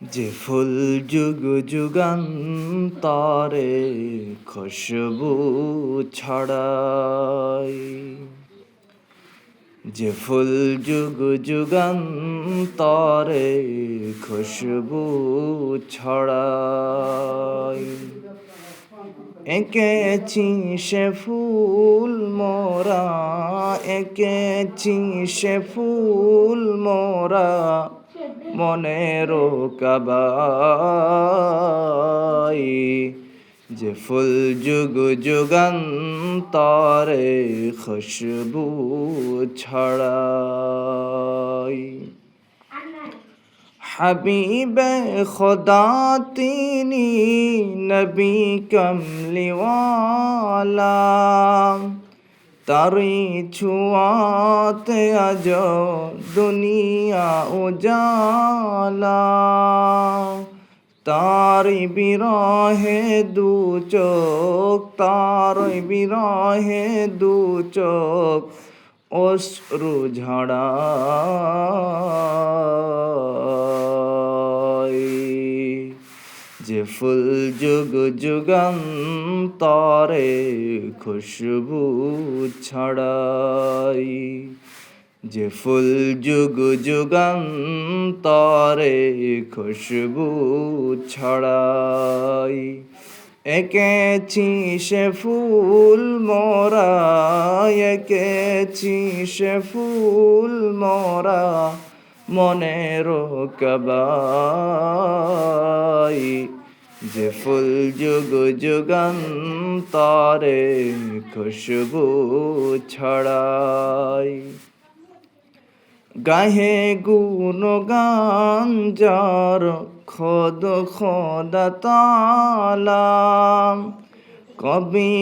যে ফুল যুগ যুগান্তরে খুশবু ছড়ায়, যে ফুল যুগ যুগান্তরে খুশবু ছড়ায়, এঁকেছি সে ফুল মোরা, এঁকেছি সে ফুল মোরা মনেরও কাবায়, যে ফুল যুগ যুগান্তরে খুশবু ছড়ায়। হাবিবে খোদা তিনি নবী কমলিওয়ালা, তারি ছোঁয়াতে আজ দুনিয়া উজালা, তারি বিরহে দু চোখ, তারি বিরহে দু চোখ অশ্রু ঝরায়, যে ফুল যুগ যুগান্তরে খুশবু ছড়ায়, যে ফুল যুগ যুগান্তরে খুশবু ছড়ায়, এঁকেছি সে ফুল মোরা, এঁকেছি সে ফুল মোরা মনেরও কাবায়, যে ফুল যুগ যুগান্তরে খুশবু ছড়ায়। গাহে গুণগান যার খোদ খোদা তাআলা, কবি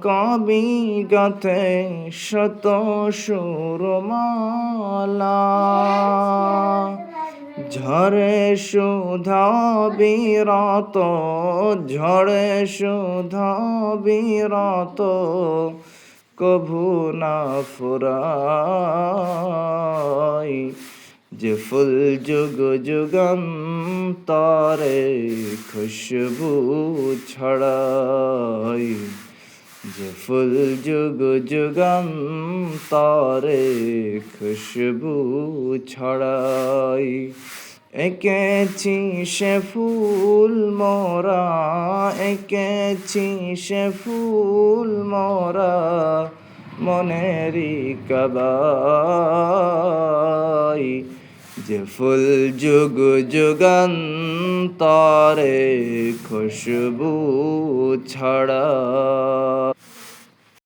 কবি গাথে শত সুরমালা, ঝরে সুধা বিরত, ঝরে সুধা বিরত কভু না ফুরায়, যে ফুল যুগ যুগান্তরে খুশবু ছড়ায়, যে ফুল যুগ যুগান্তরে খুশবু ছড়ায়, এঁকেছি সে ফুল মোরা, এঁকেছি সে ফুল মোরা মনেরি কাবায়, যে ফুল যুগ যুগান্তরে খুশবু ছড়ায়।